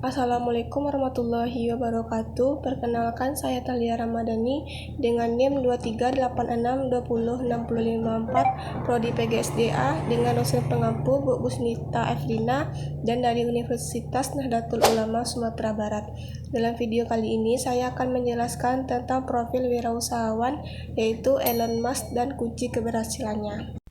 Assalamualaikum warahmatullahi wabarakatuh. Perkenalkan, saya Thalia Ramadhani dengan NIM 2386206054, Prodi PGSDA dengan dosen pengampu Bu Busnita Eflina dan dari Universitas Nahdlatul Ulama Sumatera Barat. Dalam video kali ini saya akan menjelaskan tentang profil wirausahawan yaitu Elon Musk dan kunci keberhasilannya.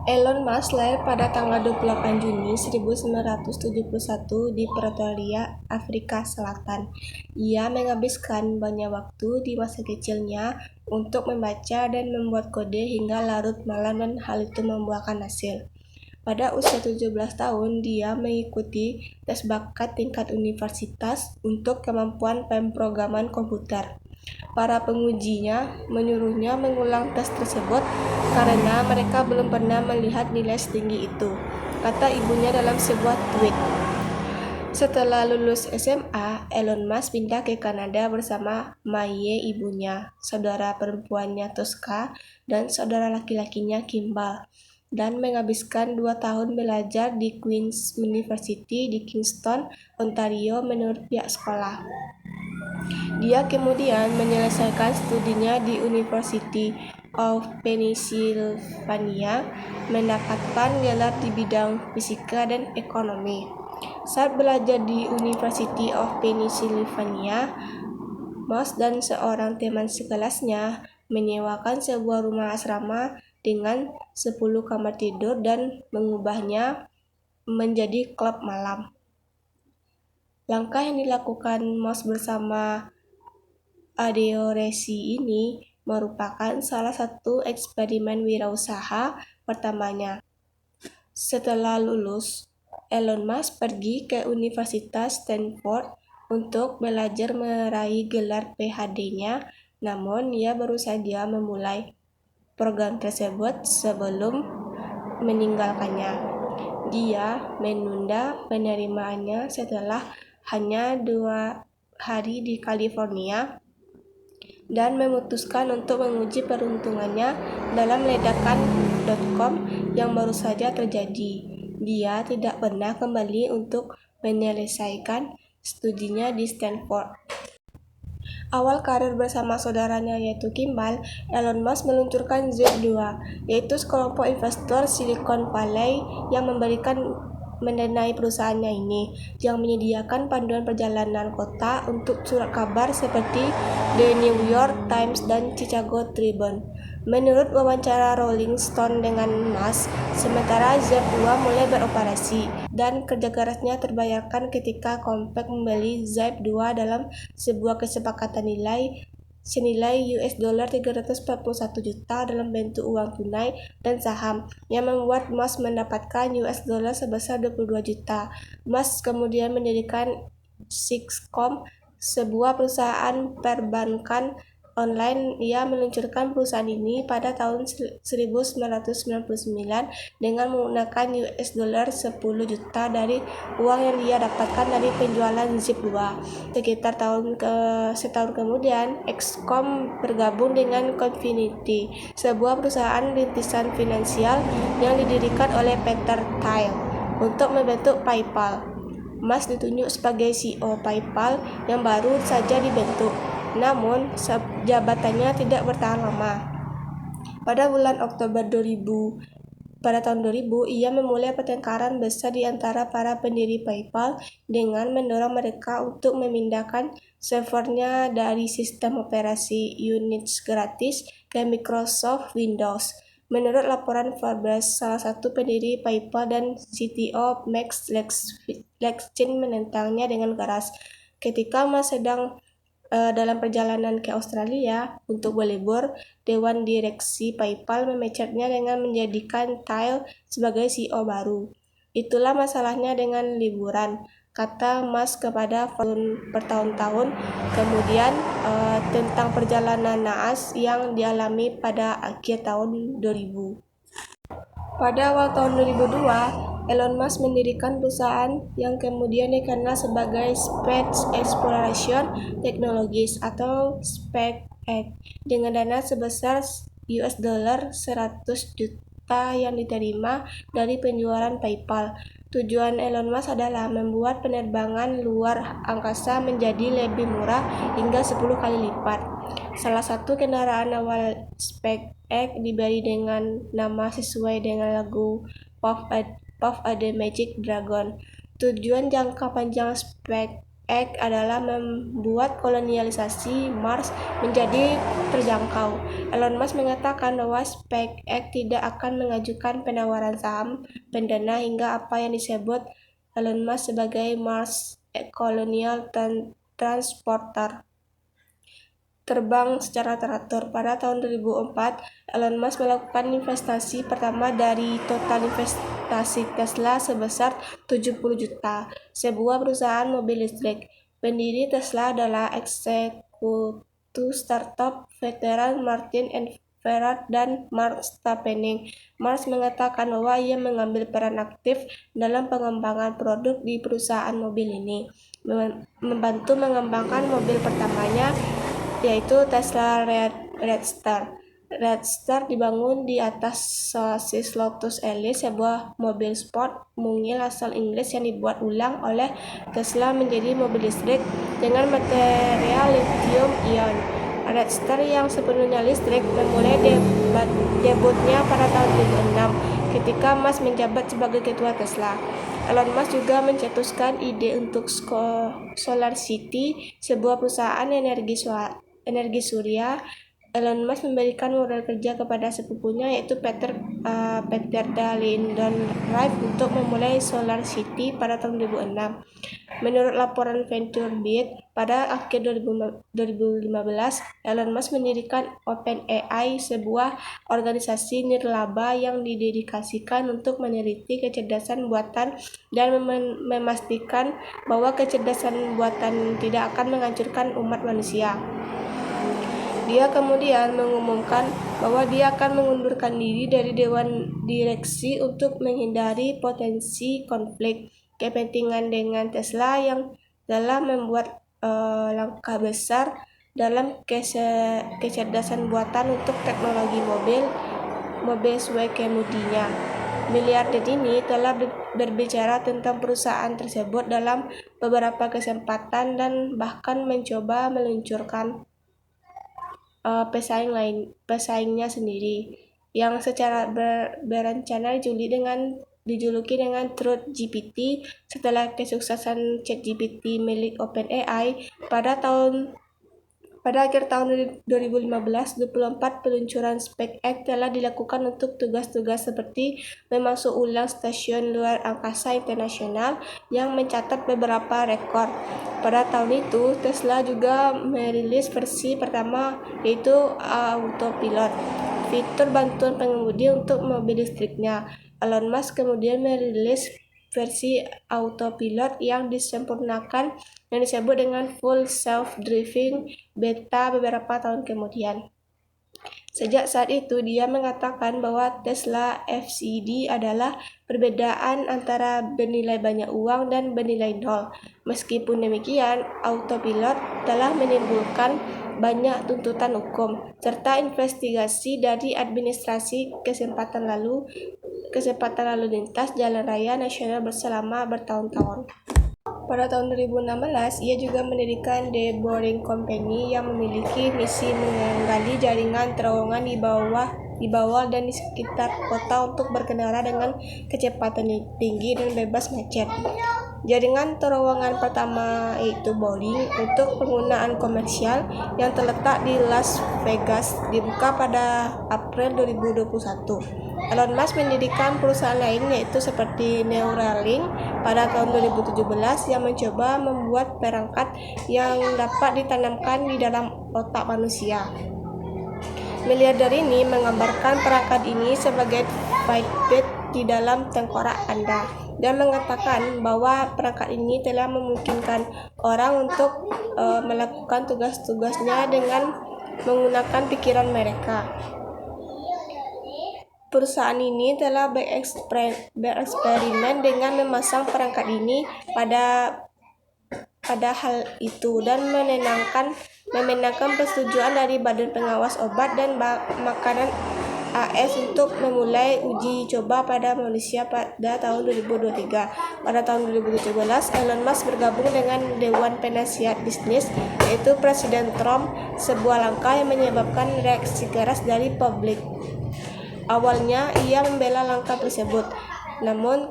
Elon Musk lahir pada tanggal 28 Juni 1971 di Pretoria, Afrika Selatan. Ia menghabiskan banyak waktu di masa kecilnya untuk membaca dan membuat kode hingga larut malam dan hal itu membuahkan hasil. Pada usia 17 tahun, dia mengikuti tes bakat tingkat universitas untuk kemampuan pemrograman komputer. Para pengujinya menyuruhnya mengulang tes tersebut karena mereka belum pernah melihat nilai setinggi itu, kata ibunya dalam sebuah tweet. Setelah lulus SMA, Elon Musk pindah ke Kanada bersama Maye ibunya, saudara perempuannya Tosca, dan saudara laki-lakinya Kimball, dan menghabiskan 2 tahun belajar di Queen's University di Kingston, Ontario menurut pihak sekolah. Dia kemudian menyelesaikan studinya di University of Pennsylvania, mendapatkan gelar di bidang fisika dan ekonomi. Saat belajar di University of Pennsylvania, Musk dan seorang teman sekelasnya menyewakan sebuah rumah asrama dengan 10 kamar tidur dan mengubahnya menjadi klub malam. Langkah yang dilakukan Musk bersama Adeoresi ini merupakan salah satu eksperimen wirausaha pertamanya. Setelah lulus, Elon Musk pergi ke Universitas Stanford untuk belajar meraih gelar PhD-nya, namun ia baru saja memulai program tersebut sebelum meninggalkannya. Dia menunda penerimaannya setelah hanya 2 hari di California dan memutuskan untuk menguji peruntungannya dalam ledakan.com yang baru saja terjadi. Dia tidak pernah kembali untuk menyelesaikan studinya di Stanford. Awal karir bersama saudaranya yaitu Kimball, Elon Musk meluncurkan Zip2, yaitu sekelompok investor Silicon Valley yang mendanai perusahaannya ini, yang menyediakan panduan perjalanan kota untuk surat kabar seperti The New York Times dan Chicago Tribune. Menurut wawancara Rolling Stone dengan Musk, sementara Zip2 mulai beroperasi dan kerja kerasnya terbayarkan ketika Compaq membeli Zip2 dalam sebuah kesepakatan senilai $341 juta dalam bentuk uang tunai dan saham, yang membuat Musk mendapatkan $sebesar 22 juta. Musk kemudian mendirikan Sixcom, sebuah perusahaan perbankan online. Ia meluncurkan perusahaan ini pada tahun 1999 dengan menggunakan $10 juta dari uang yang dia dapatkan dari penjualan Zip2. Sekitar setahun kemudian, Xcom bergabung dengan Confinity, sebuah perusahaan rintisan finansial yang didirikan oleh Peter Thiel untuk membentuk PayPal. Musk ditunjuk sebagai CEO PayPal yang baru saja dibentuk, namun jabatannya tidak bertahan lama. Pada bulan Oktober pada tahun 2000, ia memulai pertengkaran besar di antara para pendiri PayPal dengan mendorong mereka untuk memindahkan servernya dari sistem operasi Unix gratis ke Microsoft Windows. Menurut laporan Forbes, salah satu pendiri PayPal dan CTO Max Levchin menentangnya dengan keras. Ketika Musk sedang dalam perjalanan ke Australia untuk berlibur, Dewan Direksi PayPal memecatnya dengan menjadikan Thiel sebagai CEO baru. Itulah masalahnya dengan liburan, kata Musk kepada bertahun-tahun kemudian tentang perjalanan naas yang dialami pada akhir tahun 2000. Pada awal tahun 2002, Elon Musk mendirikan perusahaan yang kemudian dikenal sebagai Space Exploration Technologies atau SpaceX dengan dana sebesar $100 juta yang diterima dari penjualan PayPal. Tujuan Elon Musk adalah membuat penerbangan luar angkasa menjadi lebih murah hingga 10 kali lipat. Salah satu kendaraan awal SpaceX diberi dengan nama sesuai dengan lagu Puff a the Magic Dragon. Tujuan jangka panjang SpaceX adalah membuat kolonialisasi Mars menjadi terjangkau. Elon Musk mengatakan bahwa SpaceX tidak akan mengajukan penawaran saham pendana hingga apa yang disebut Elon Musk sebagai Mars Colonial Transporter terbang secara teratur. Pada tahun 2004, Elon Musk melakukan investasi pertama dari total investasi Tesla sebesar 70 juta, sebuah perusahaan mobil listrik. Pendiri Tesla adalah eksekutif startup veteran Martin Everett dan Mark Starpening. Musk mengatakan bahwa ia mengambil peran aktif dalam pengembangan produk di perusahaan mobil ini, membantu mengembangkan mobil pertamanya, yaitu Tesla Roadster. Roadster dibangun di atas sasis Lotus Elise, sebuah mobil sport mungil asal Inggris yang dibuat ulang oleh Tesla menjadi mobil listrik dengan material lithium-ion. Roadster yang sepenuhnya listrik memulai debutnya pada tahun 2006 ketika Musk menjabat sebagai ketua Tesla. Elon Musk juga mencetuskan ide untuk SolarCity, sebuah perusahaan energi surya. Elon Musk memberikan modal kerja kepada sepupunya, yaitu Peter Lindon-Rife, untuk memulai SolarCity pada tahun 2006. Menurut laporan VentureBeat, pada akhir 2015, Elon Musk mendirikan OpenAI, sebuah organisasi nirlaba yang didedikasikan untuk meneliti kecerdasan buatan dan memastikan bahwa kecerdasan buatan tidak akan menghancurkan umat manusia. Dia kemudian mengumumkan bahwa dia akan mengundurkan diri dari dewan direksi untuk menghindari potensi konflik kepentingan dengan Tesla yang telah membuat langkah besar dalam kecerdasan buatan untuk teknologi mobil kemudinya. Miliarder ini telah berbicara tentang perusahaan tersebut dalam beberapa kesempatan dan bahkan mencoba meluncurkan pesaingnya sendiri yang secara berencana dijuluki dengan Truth GPT setelah kesuksesan ChatGPT milik OpenAI pada akhir tahun 2015. 24 peluncuran SpaceX telah dilakukan untuk tugas-tugas seperti memasuk ulang stasiun luar angkasa internasional yang mencatat beberapa rekor. Pada tahun itu, Tesla juga merilis versi pertama, yaitu Autopilot, fitur bantuan pengemudi untuk mobil listriknya. Elon Musk kemudian merilis versi Autopilot yang disempurnakan yang disebut dengan Full Self-Driving Beta beberapa tahun kemudian. Sejak saat itu, dia mengatakan bahwa Tesla FCD adalah perbedaan antara bernilai banyak uang dan bernilai nol. Meskipun demikian, Autopilot telah menimbulkan banyak tuntutan hukum serta investigasi dari administrasi kesempatan lalu lintas jalan raya nasional selama bertahun-tahun. Pada tahun 2016, ia juga mendirikan The Boring Company yang memiliki misi menggali jaringan terowongan di bawah dan di sekitar kota untuk berkendara dengan kecepatan tinggi dan bebas macet. Jaringan terowongan pertama yaitu Boring untuk penggunaan komersial yang terletak di Las Vegas dibuka pada April 2021. Elon Musk mendirikan perusahaan lain yaitu seperti Neuralink pada tahun 2017 yang mencoba membuat perangkat yang dapat ditanamkan di dalam otak manusia. Miliarder ini menggambarkan perangkat ini sebagai Fitbit di dalam tengkorak Anda dan mengatakan bahwa perangkat ini telah memungkinkan orang untuk melakukan tugas-tugasnya dengan menggunakan pikiran mereka. Perusahaan ini telah bereksperimen dengan memasang perangkat ini pada hal itu dan memenangkan persetujuan dari Badan Pengawas Obat dan Makanan AS untuk memulai uji coba pada manusia pada tahun 2023. Pada tahun 2017, Elon Musk bergabung dengan Dewan Penasihat Bisnis, yaitu Presiden Trump, sebuah langkah yang menyebabkan reaksi keras dari publik. Awalnya ia membela langkah tersebut, namun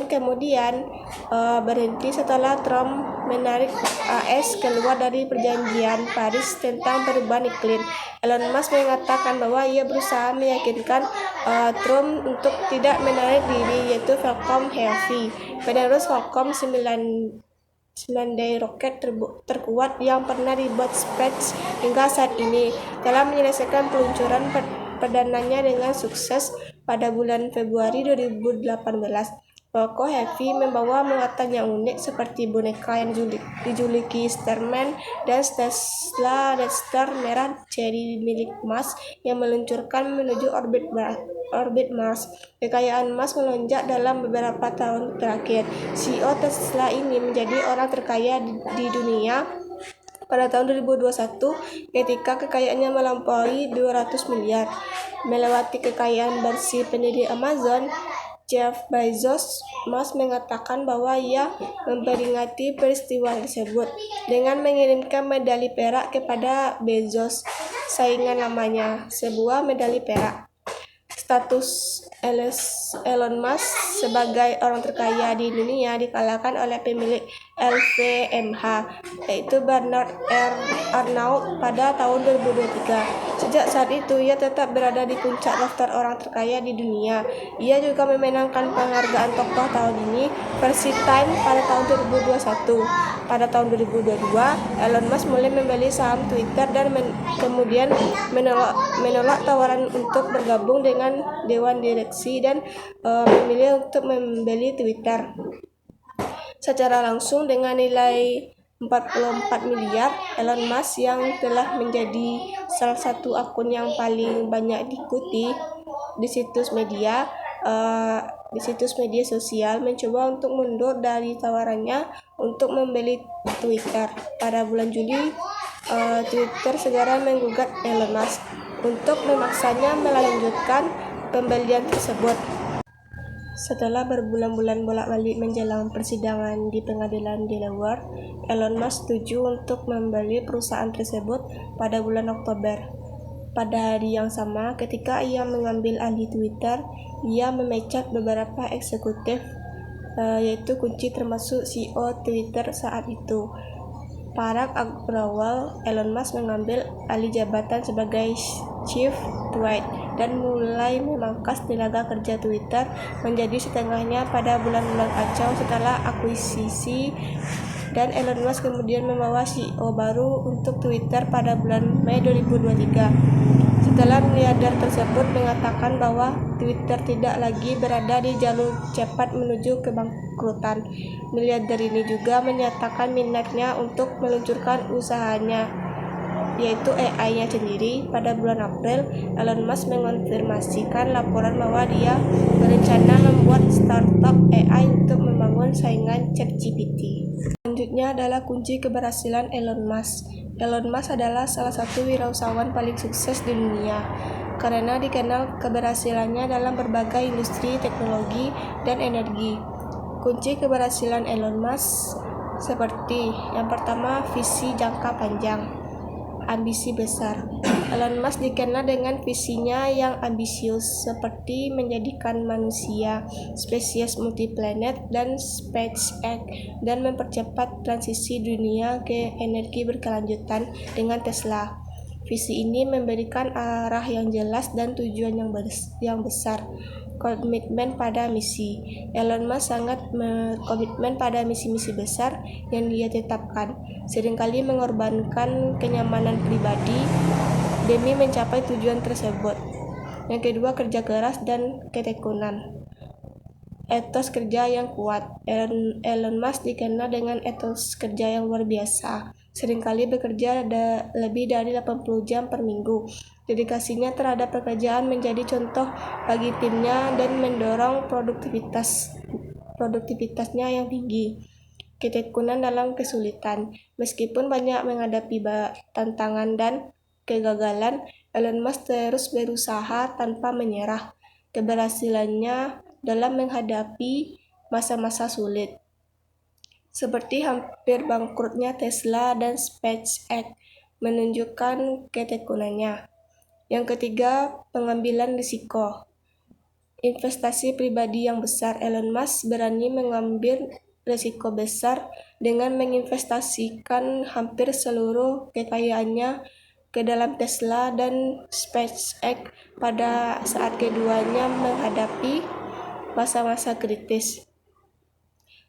kemudian berhenti setelah Trump menarik AS keluar dari perjanjian Paris tentang perubahan iklim. Elon Musk mengatakan bahwa ia berusaha meyakinkan Trump untuk tidak menarik diri, yaitu Falcon Heavy, penerus Falcon 9 roket terkuat yang pernah dibuat SpaceX hingga saat ini, telah menyelesaikan peluncuran perdananya dengan sukses pada bulan Februari 2018. Falcon Heavy membawa muatan yang unik seperti boneka yang dijuluki Starman dan Tesla Roadster merah cherry milik Musk yang meluncurkan menuju orbit Mars. Kekayaan Musk melonjak dalam beberapa tahun terakhir. CEO Tesla ini menjadi orang terkaya di dunia pada tahun 2021 ketika kekayaannya melampaui 200 miliar, melewati kekayaan bersih pendiri Amazon. Jeff Bezos. Musk mengatakan bahwa ia memperingati peristiwa tersebut dengan mengirimkan medali perak kepada Bezos, saingan lamanya, sebuah medali perak. Status Elon Musk sebagai orang terkaya di dunia dikalahkan oleh pemilik LVMH, yaitu Bernard Arnault pada tahun 2023. Sejak saat itu, ia tetap berada di puncak daftar orang terkaya di dunia. Ia juga memenangkan penghargaan tokoh tahun ini, versi Time, pada tahun 2021. Pada tahun 2022, Elon Musk mulai membeli saham Twitter dan kemudian menolak tawaran untuk bergabung dengan Dewan Direksi dan memilih untuk membeli Twitter secara langsung dengan nilai 44 miliar. Elon Musk yang telah menjadi salah satu akun yang paling banyak diikuti di situs media sosial mencoba untuk mundur dari tawarannya untuk membeli Twitter. Pada bulan Juli, Twitter segera menggugat Elon Musk untuk memaksanya melanjutkan pembelian tersebut. Setelah berbulan-bulan bolak-balik menjelang persidangan di pengadilan Delaware, Elon Musk setuju untuk membeli perusahaan tersebut pada bulan Oktober. Pada hari yang sama, ketika ia mengambil alih Twitter, ia memecat beberapa eksekutif, yaitu kunci termasuk CEO Twitter saat itu. Parag Agrawal. Elon Musk mengambil alih jabatan sebagai Chief Tweet dan mulai memangkas tenaga kerja Twitter menjadi setengahnya pada bulan-bulan kacau setelah akuisisi, dan Elon Musk kemudian membawa CEO baru untuk Twitter pada bulan Mei 2023. Setelah miliarder tersebut mengatakan bahwa Twitter tidak lagi berada di jalur cepat menuju kebangkrutan, miliarder ini juga menyatakan minatnya untuk meluncurkan usahanya, yaitu AI-nya sendiri. Pada bulan April, Elon Musk mengonfirmasikan laporan bahwa dia berencana membuat startup AI untuk membangun saingan ChatGPT. Selanjutnya adalah kunci keberhasilan Elon Musk. Elon Musk adalah salah satu wirausahawan paling sukses di dunia karena dikenal keberhasilannya dalam berbagai industri teknologi dan energi. Kunci keberhasilan Elon Musk seperti yang pertama, visi jangka panjang, ambisi besar. Elon Musk dikenal dengan visinya yang ambisius, seperti menjadikan manusia spesies multiplanet dan SpaceX, dan mempercepat transisi dunia ke energi berkelanjutan dengan Tesla. Visi ini memberikan arah yang jelas dan tujuan yang besar. Komitmen pada misi. Elon Musk sangat berkomitmen pada misi-misi besar yang dia tetapkan, seringkali mengorbankan kenyamanan pribadi demi mencapai tujuan tersebut. Yang kedua, kerja keras dan ketekunan. Etos kerja yang kuat. Elon Musk dikenal dengan etos kerja yang luar biasa, seringkali bekerja lebih dari 80 jam per minggu. Dedikasinya terhadap pekerjaan menjadi contoh bagi timnya dan mendorong produktivitasnya yang tinggi. Ketekunan dalam kesulitan. Meskipun banyak menghadapi tantangan dan kegagalan, Elon Musk terus berusaha tanpa menyerah. Keberhasilannya dalam menghadapi masa-masa sulit, seperti hampir bangkrutnya Tesla dan SpaceX, menunjukkan ketekunannya. Yang ketiga, pengambilan risiko. Investasi pribadi yang besar. Elon Musk berani mengambil risiko besar dengan menginvestasikan hampir seluruh kekayaannya ke dalam Tesla dan SpaceX pada saat keduanya menghadapi masa-masa kritis.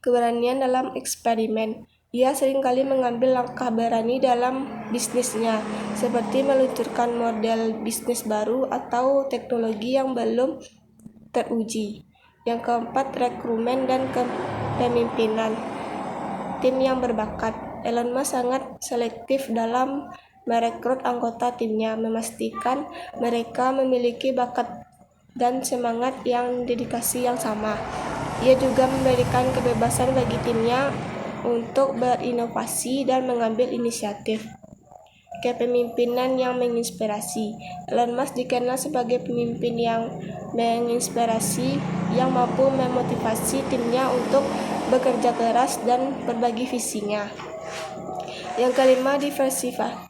Keberanian dalam eksperimen. Ia seringkali mengambil langkah berani dalam bisnisnya, seperti meluncurkan model bisnis baru atau teknologi yang belum teruji. Yang keempat, rekrutmen dan kepemimpinan. Tim yang berbakat. Elon Musk sangat selektif dalam merekrut anggota timnya, memastikan mereka memiliki bakat dan semangat yang dedikasi yang sama. Ia juga memberikan kebebasan bagi timnya untuk berinovasi dan mengambil inisiatif. Kepemimpinan yang menginspirasi. Elon Musk dikenal sebagai pemimpin yang menginspirasi, yang mampu memotivasi timnya untuk bekerja keras dan berbagi visinya. Yang kelima,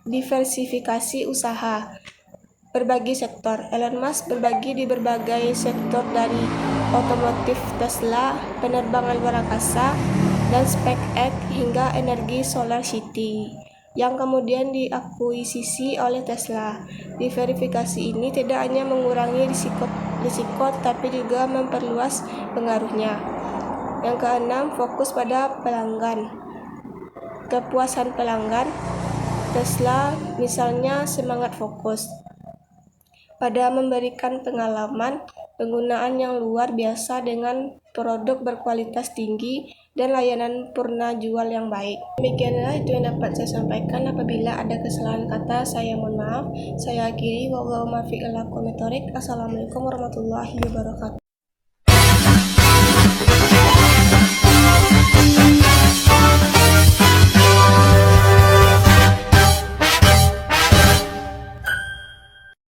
diversifikasi usaha. Berbagi sektor. Elon Musk berbagi di berbagai sektor, dari otomotif Tesla, penerbangan luar angkasa, dan SpaceX hingga energi Solar City, yang kemudian diakuisisi oleh Tesla. Diverifikasi ini tidak hanya mengurangi risiko tapi juga memperluas pengaruhnya. Yang keenam, fokus pada pelanggan. Kepuasan pelanggan. Tesla misalnya semangat fokus pada memberikan pengalaman penggunaan yang luar biasa dengan produk berkualitas tinggi dan layanan purna jual yang baik. Demikianlah itu yang dapat saya sampaikan. Apabila ada kesalahan kata, saya mohon maaf. Saya akhiri. Wabillahi taufiq wal hidayah. Assalamualaikum warahmatullahi wabarakatuh.